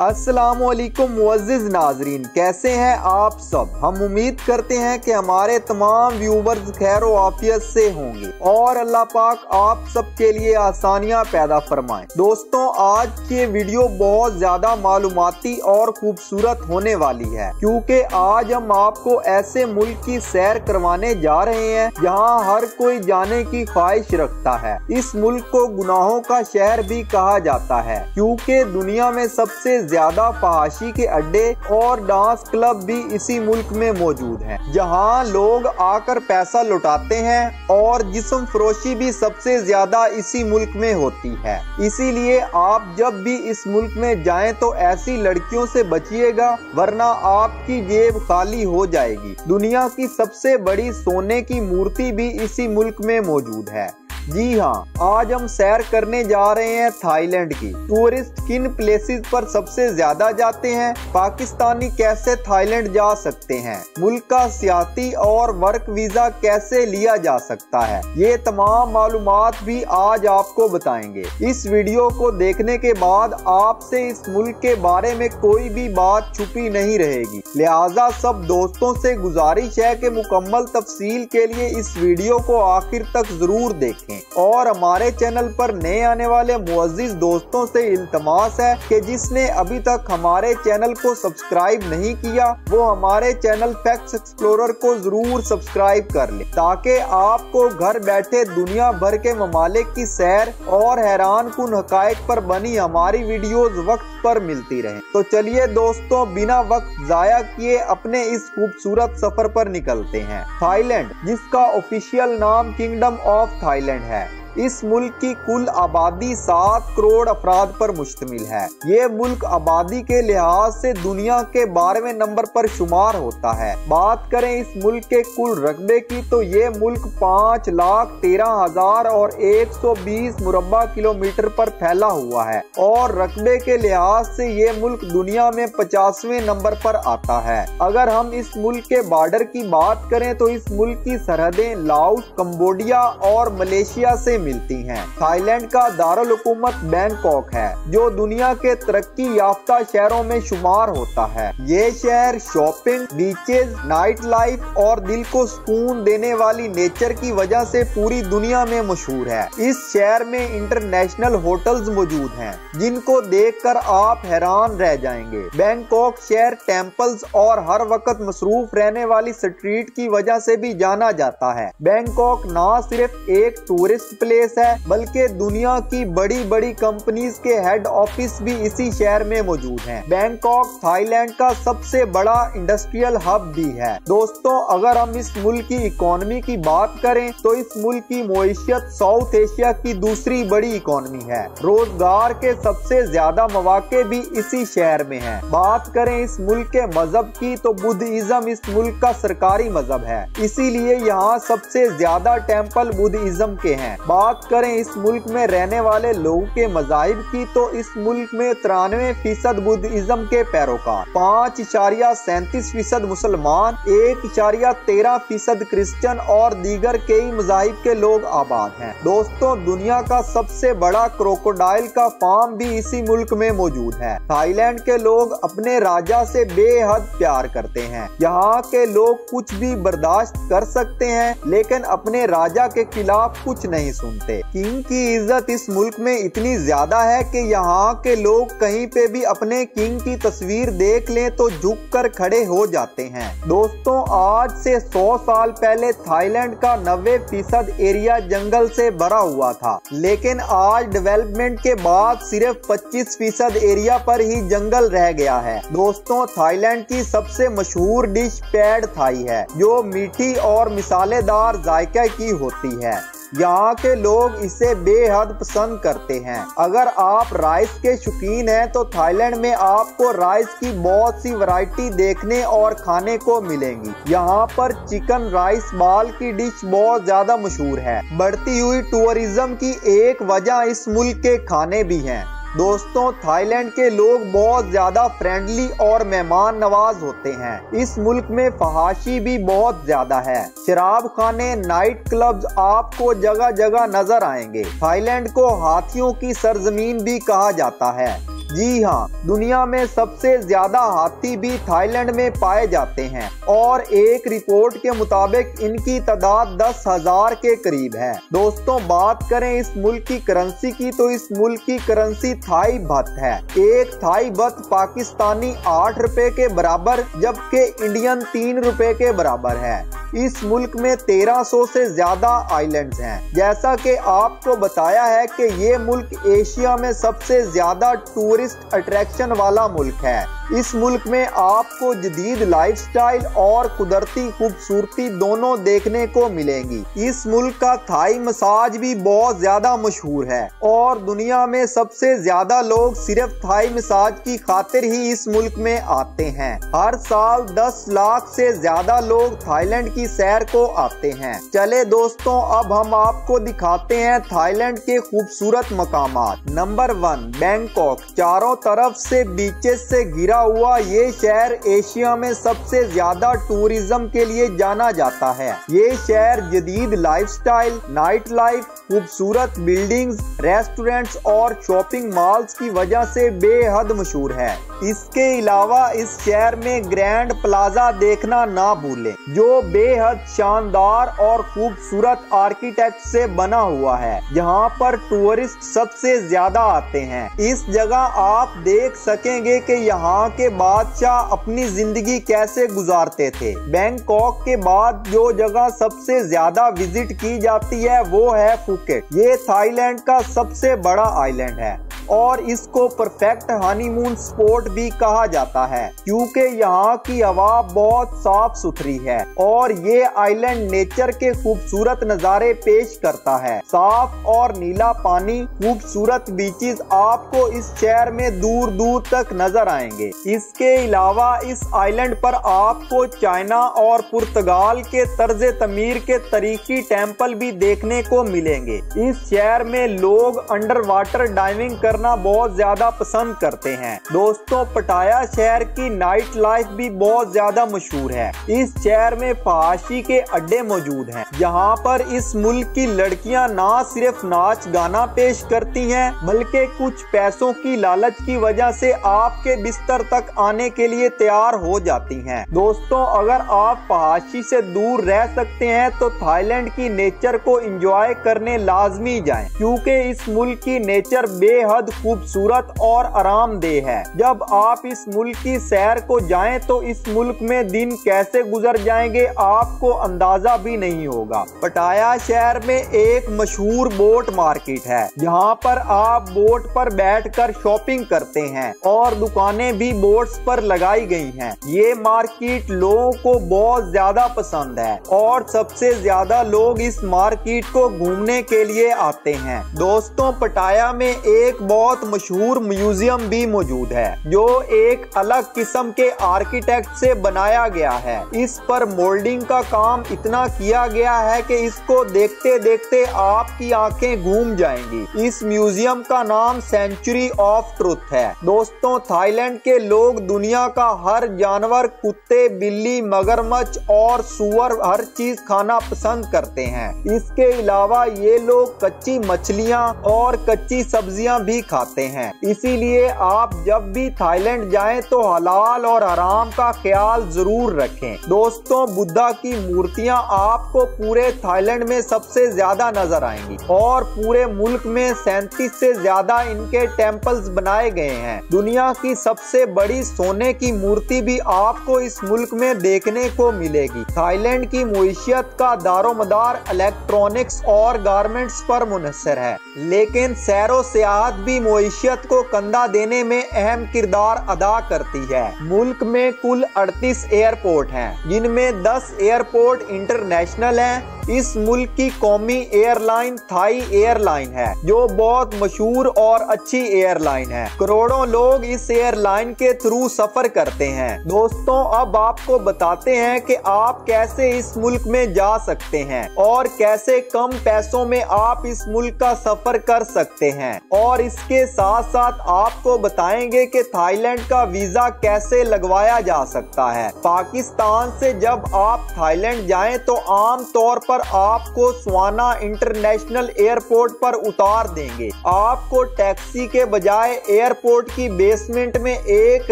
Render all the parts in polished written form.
अस्सलामुअलैकुम मुअज़्ज़िज़ नाज़रीन, कैसे हैं आप सब। हम उम्मीद करते हैं कि हमारे तमाम व्यूवर्स खैर व आफियत से होंगे और अल्लाह पाक आप सब के लिए आसानियां पैदा फरमाएं। दोस्तों, आज की वीडियो बहुत ज्यादा मालूमाती और खूबसूरत होने वाली है, क्योंकि आज हम आपको ऐसे मुल्क की सैर करवाने जा रहे हैं जहां हर कोई जाने की ख्वाहिश रखता है। इस मुल्क को गुनाहों का शहर भी कहा जाता है, क्योंकि दुनिया में सबसे ज्यादा फहाशी के अड्डे और डांस क्लब भी इसी मुल्क में मौजूद हैं, जहां लोग आकर पैसा लुटाते हैं और जिस्म फरोशी भी सबसे ज्यादा इसी मुल्क में होती है। इसीलिए आप जब भी इस मुल्क में जाएं तो ऐसी लड़कियों से बचिएगा, वरना आपकी जेब खाली हो जाएगी। दुनिया की सबसे बड़ी सोने की मूर्ति भी इसी मुल्क में मौजूद है। जी हाँ, आज हम सैर करने जा रहे हैं थाईलैंड की। टूरिस्ट किन प्लेसेस पर सबसे ज्यादा जाते हैं, पाकिस्तानी कैसे थाईलैंड जा सकते हैं, मुल्क का सियाती और वर्क वीजा कैसे लिया जा सकता है, ये तमाम मालूमात भी आज आपको बताएंगे। इस वीडियो को देखने के बाद आपसे इस मुल्क के बारे में कोई भी बात छुपी नहीं रहेगी, लिहाजा सब दोस्तों से गुजारिश है कि मुकम्मल तफसील के लिए इस वीडियो को आखिर तक जरूर देखें। और हमारे चैनल पर नए आने वाले मुअज़्ज़िज़ दोस्तों से इल्तमास है कि जिसने अभी तक हमारे चैनल को सब्सक्राइब नहीं किया वो हमारे चैनल फैक्ट्स एक्सप्लोरर को जरूर सब्सक्राइब कर ले, ताकि आपको घर बैठे दुनिया भर के ममालिक की सैर और हैरान कुन हकायक पर बनी हमारी वीडियोस वक्त पर मिलती रहे। तो चलिए दोस्तों, बिना वक्त जाया किए अपने इस खूबसूरत सफर पर निकलते हैं। थाईलैंड, जिसका ऑफिशियल नाम किंगडम ऑफ थाईलैंड है, इस मुल्क की कुल आबादी 7 करोड़ अफराद पर मुश्तमिल है। ये मुल्क आबादी के लिहाज से दुनिया के 12वें नंबर पर शुमार होता है। बात करें इस मुल्क के कुल रकबे की तो ये मुल्क 5,13,120 मुरब्बा किलोमीटर पर फैला हुआ है और रकबे के लिहाज से ये मुल्क दुनिया में 50वें नंबर पर आता है। अगर हम इस मुल्क के बॉर्डर की बात करें तो इस मुल्क की सरहदें लाओस, कंबोडिया और मलेशिया से मिलती हैं। थाईलैंड का दारुल हुकूमत बैंकॉक है, जो दुनिया के तरक्की याफ्ता शहरों में शुमार होता है। ये शहर शॉपिंग, बीचेस, नाइट लाइफ और दिल को सुकून देने वाली नेचर की वजह से पूरी दुनिया में मशहूर है। इस शहर में इंटरनेशनल होटल्स मौजूद हैं, जिनको देखकर आप हैरान रह जाएंगे। बैंकॉक शहर टेम्पल्स और हर वक्त मसरूफ रहने वाली स्ट्रीट की वजह से भी जाना जाता है। बैंकॉक न सिर्फ एक टूरिस्ट प्लेस है, बल्कि दुनिया की बड़ी बड़ी कंपनीज के हेड ऑफिस भी इसी शहर में मौजूद हैं। बैंकॉक थाईलैंड का सबसे बड़ा इंडस्ट्रियल हब भी है। दोस्तों, अगर हम इस मुल्क की इकोनॉमी की बात करें तो इस मुल्क की मईशत साउथ एशिया की दूसरी बड़ी इकोनॉमी है। रोजगार के सबसे ज्यादा मौके भी इसी शहर में हैं। बात करें इस मुल्क के मजहब की तो बुद्धिज्म इस मुल्क का सरकारी मजहब है, इसीलिए यहाँ सबसे ज्यादा टेम्पल बुद्धिज्म के हैं। बात करें इस मुल्क में रहने वाले लोगों के मज़ाहिब की तो इस मुल्क में 93% बुद्धिज्म के पैरोकार, 5.37% मुसलमान, 1.13% क्रिश्चियन और दीगर कई मज़ाहिब के लोग आबाद हैं। दोस्तों, दुनिया का सबसे बड़ा क्रोकोडाइल का फार्म भी इसी मुल्क में मौजूद है। थाईलैंड के लोग अपने राजा से बेहद प्यार करते हैं। यहाँ के लोग कुछ भी बर्दाश्त कर सकते हैं, लेकिन अपने राजा के खिलाफ कुछ नहीं सुनते। किंग की इज्जत इस मुल्क में इतनी ज्यादा है कि यहाँ के लोग कहीं पे भी अपने किंग की तस्वीर देख लें तो झुककर खड़े हो जाते हैं। दोस्तों, आज से 100 साल पहले थाईलैंड का 90% एरिया जंगल से भरा हुआ था, लेकिन आज डेवलपमेंट के बाद सिर्फ 25% एरिया पर ही जंगल रह गया है। दोस्तों, थाईलैंड की सबसे मशहूर डिश पैड थाई है, जो मीठी और मिसालेदार जायके की होती है। यहाँ के लोग इसे बेहद पसंद करते हैं। अगर आप राइस के शौकीन हैं तो थाईलैंड में आपको राइस की बहुत सी वैरायटी देखने और खाने को मिलेंगी। यहाँ पर चिकन राइस बाल की डिश बहुत ज्यादा मशहूर है। बढ़ती हुई टूरिज्म की एक वजह इस मुल्क के खाने भी हैं। दोस्तों, थाईलैंड के लोग बहुत ज्यादा फ्रेंडली और मेहमान नवाज होते हैं। इस मुल्क में फहाशी भी बहुत ज्यादा है। शराब खाने, नाइट क्लब्स आपको जगह जगह नजर आएंगे। थाईलैंड को हाथियों की सरजमीन भी कहा जाता है। जी हाँ, दुनिया में सबसे ज्यादा हाथी भी थाईलैंड में पाए जाते हैं और एक रिपोर्ट के मुताबिक इनकी तादाद 10,000 के करीब है। दोस्तों, बात करें इस मुल्क की करेंसी की तो इस मुल्क की करेंसी थाई बात है। एक थाई बात पाकिस्तानी 8 रुपए के बराबर जबकि इंडियन 3 रुपए के बराबर है। इस मुल्क में 1300 से ज्यादा आइलैंड्स हैं। जैसा कि आपको बताया है कि ये मुल्क एशिया में सबसे ज्यादा टूरिस्ट अट्रैक्शन वाला मुल्क है। इस मुल्क में आपको जदीद लाइफस्टाइल और कुदरती खूबसूरती दोनों देखने को मिलेंगी। इस मुल्क का थाई मसाज भी बहुत ज्यादा मशहूर है और दुनिया में सबसे ज्यादा लोग सिर्फ थाई मसाज की खातिर ही इस मुल्क में आते हैं। हर साल 10 लाख से ज्यादा लोग थाईलैंड की सैर को आते हैं। चले दोस्तों, अब हम आपको दिखाते हैं थाईलैंड के खूबसूरत मकामात। Number 1, Bangkok. चारों तरफ से बीचेस से घिरा हुआ ये शहर एशिया में सबसे ज्यादा टूरिज्म के लिए जाना जाता है। ये शहर जदीद लाइफस्टाइल, नाइट लाइफ, खूबसूरत बिल्डिंग्स, रेस्टोरेंट्स और शॉपिंग मॉल्स की वजह से बेहद मशहूर है। इसके अलावा इस शहर में ग्रैंड प्लाजा देखना ना भूलें, जो बेहद शानदार और खूबसूरत आर्किटेक्ट से बना हुआ है, जहां पर टूरिस्ट सबसे ज्यादा आते हैं। इस जगह आप देख सकेंगे कि यहाँ के बादशाह अपनी जिंदगी कैसे गुजारते थे। बैंकॉक के बाद जो जगह सबसे ज्यादा विजिट की जाती है वो है फुकेट। ये थाईलैंड का सबसे बड़ा आइलैंड है और इसको परफेक्ट हनीमून स्पॉट भी कहा जाता है, क्योंकि यहाँ की हवा बहुत साफ सुथरी है और ये आइलैंड नेचर के खूबसूरत नज़ारे पेश करता है। साफ और नीला पानी, खूबसूरत बीचेस आपको इस शहर में दूर दूर तक नजर आएंगे। इसके अलावा इस आइलैंड पर आपको चाइना और पुर्तगाल के तर्ज तमीर के तारीखी टेम्पल भी देखने को मिलेंगे। इस शहर में लोग अंडर वाटर डाइविंग करना बहुत ज्यादा पसंद करते हैं। दोस्तों, पटाया शहर की नाइट लाइफ भी बहुत ज्यादा मशहूर है। इस शहर में फहाशी के अड्डे मौजूद हैं, जहां पर इस मुल्क की लड़कियां ना सिर्फ नाच गाना पेश करती हैं, बल्कि कुछ पैसों की लालच की वजह से आपके बिस्तर तक आने के लिए तैयार हो जाती हैं। दोस्तों, अगर आप फहाशी से दूर रह सकते हैं तो थाईलैंड की नेचर को एंजॉय करने लाजमी जाएं, क्योंकि इस मुल्क की नेचर बेहद खूबसूरत और आरामदेह है। जब आप इस मुल्क की सैर को जाएं तो इस मुल्क में दिन कैसे गुजर जाएंगे आपको अंदाजा भी नहीं होगा। पटाया शहर में एक मशहूर बोट मार्केट है, जहां पर आप बोट पर बैठकर शॉपिंग करते हैं और दुकानें भी बोट्स पर लगाई गई हैं। ये मार्केट लोगों को बहुत ज्यादा पसंद है और सबसे ज्यादा लोग इस मार्केट को घूमने के लिए आते हैं। दोस्तों, पटाया में एक बहुत मशहूर म्यूजियम भी मौजूद है, जो एक अलग किस्म के आर्किटेक्ट से बनाया गया है। इस पर मोल्डिंग का काम इतना किया गया है कि इसको देखते देखते आपकी आंखें घूम जाएंगी। इस म्यूजियम का नाम सेंचुरी ऑफ ट्रुथ है। दोस्तों, थाईलैंड के लोग दुनिया का हर जानवर, कुत्ते, बिल्ली, मगरमच्छ और सुअर हर चीज खाना पसंद करते हैं। इसके अलावा ये लोग कच्ची मछलियाँ और कच्ची सब्जियां भी खाते हैं। इसीलिए आप जब भी थाईलैंड जाएं तो हलाल और हराम का ख्याल जरूर रखें। दोस्तों, बुद्धा की मूर्तियां आपको पूरे थाईलैंड में सबसे ज्यादा नजर आएंगी और पूरे मुल्क में 37 से ज्यादा इनके टेम्पल्स बनाए गए हैं। दुनिया की सबसे बड़ी सोने की मूर्ति भी आपको इस मुल्क में देखने को मिलेगी। थाईलैंड की मुईशियत का दारोमदार इलेक्ट्रॉनिक्स और गारमेंट्स पर मुनहसर है, लेकिन सैरो सियाहत भी मुईशियत को कंधा देने में अहम किरदार अदा करती है। मुल्क में कुल 38 एयरपोर्ट हैं, जिनमें 10 एयरपोर्ट इंटरनेशनल हैं। इस मुल्क की कौमी एयरलाइन थाई एयरलाइन है, जो बहुत मशहूर और अच्छी एयरलाइन है। करोड़ों लोग इस एयरलाइन के थ्रू सफर करते हैं। दोस्तों, अब आपको बताते हैं कि आप कैसे इस मुल्क में जा सकते हैं और कैसे कम पैसों में आप इस मुल्क का सफर कर सकते हैं, और इसके साथ साथ आपको बताएंगे कि थाईलैंड का वीजा कैसे लगवाया जा सकता है। पाकिस्तान से जब आप थाईलैंड जाएं तो आम तौर पर पर आपको स्वाना इंटरनेशनल एयरपोर्ट पर उतार देंगे। आपको टैक्सी के बजाय एयरपोर्ट की बेसमेंट में एक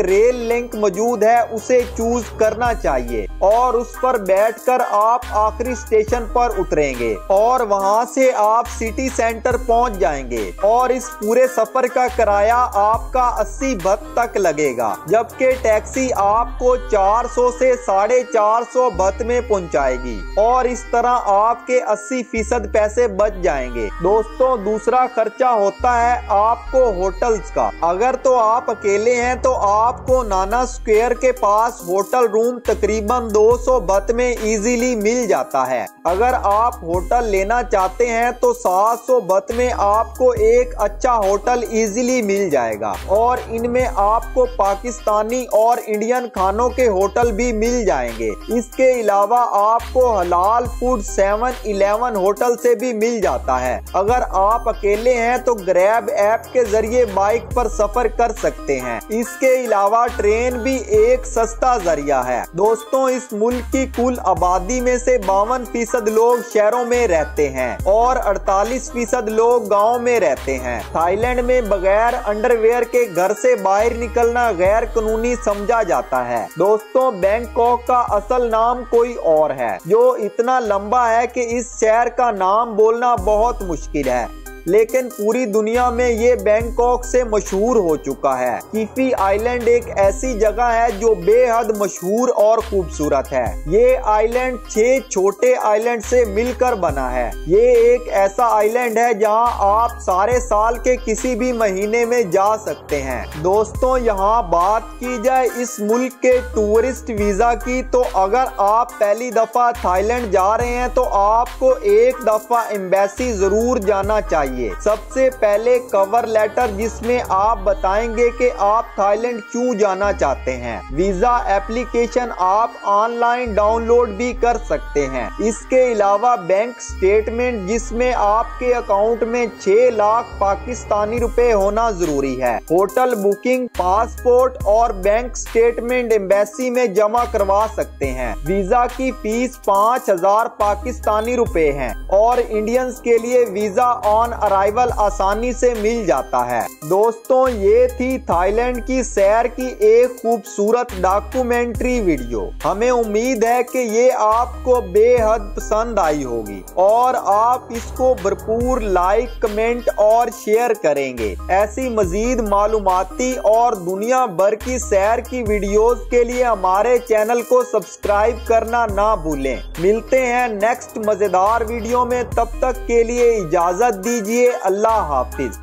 रेल लिंक मौजूद है, उसे चूज करना चाहिए और उस पर बैठकर आप आखिरी स्टेशन पर उतरेंगे और वहां से आप सिटी सेंटर पहुंच जाएंगे और इस पूरे सफर का किराया आपका 80 बात तक लगेगा, जबकि टैक्सी आपको 400 से 450 बात में पहुंचाएगी और इस तरह आपके 80% पैसे बच जाएंगे। दोस्तों, दूसरा खर्चा होता है आपको होटल्स का। अगर तो आप अकेले हैं तो आपको नाना स्क्वायर के पास होटल रूम तकरीबन 200 बात में इजीली मिल जाता है। अगर आप होटल लेना चाहते हैं तो 700 बात में आपको एक अच्छा होटल इजीली मिल जाएगा और इनमें आपको पाकिस्तानी और इंडियन खानों के होटल भी मिल जाएंगे। इसके अलावा आपको हलाल फूड 7-11 होटल से भी मिल जाता है। अगर आप अकेले हैं तो ग्रैब ऐप के जरिए बाइक पर सफर कर सकते हैं। इसके अलावा ट्रेन भी एक सस्ता जरिया है। दोस्तों, इस मुल्क की कुल आबादी में से 52% लोग शहरों में रहते हैं और 48% लोग गाँव में रहते हैं। थाईलैंड में बगैर अंडरवेयर के घर से बाहर निकलना गैर कानूनी समझा जाता है। दोस्तों, बैंकॉक का असल नाम कोई और है जो इतना लंबा है कि इस शहर का नाम बोलना बहुत मुश्किल है, लेकिन पूरी दुनिया में ये बैंकॉक से मशहूर हो चुका है। कीफी आइलैंड एक ऐसी जगह है जो बेहद मशहूर और खूबसूरत है। ये आइलैंड 6 छोटे आइलैंड से मिलकर बना है। ये एक ऐसा आइलैंड है जहां आप सारे साल के किसी भी महीने में जा सकते हैं। दोस्तों, यहाँ बात की जाए इस मुल्क के टूरिस्ट वीजा की, तो अगर आप पहली दफा थाईलैंड जा रहे हैं तो आपको एक दफा एम्बेसी जरूर जाना चाहिए। सबसे पहले कवर लेटर जिसमें आप बताएंगे कि आप थाईलैंड क्यों जाना चाहते हैं। वीजा एप्लीकेशन आप ऑनलाइन डाउनलोड भी कर सकते हैं। इसके अलावा बैंक स्टेटमेंट जिसमें आपके अकाउंट में 6 लाख पाकिस्तानी रुपए होना जरूरी है। होटल बुकिंग, पासपोर्ट और बैंक स्टेटमेंट एम्बेसी में जमा करवा सकते हैं। वीजा की फीस 5000 पाकिस्तानी रुपए है और इंडियंस के लिए वीजा ऑन अराइवल आसानी से मिल जाता है। दोस्तों, ये थी थाईलैंड की सैर की एक खूबसूरत डॉक्यूमेंट्री वीडियो। हमें उम्मीद है कि ये आपको बेहद पसंद आई होगी और आप इसको भरपूर लाइक, कमेंट और शेयर करेंगे। ऐसी मजीद मालूमाती और दुनिया भर की सैर की वीडियोस के लिए हमारे चैनल को सब्सक्राइब करना ना भूलें। मिलते हैं नेक्स्ट मजेदार वीडियो में, तब तक के लिए इजाजत दीजिए। अल्लाह हाफिज।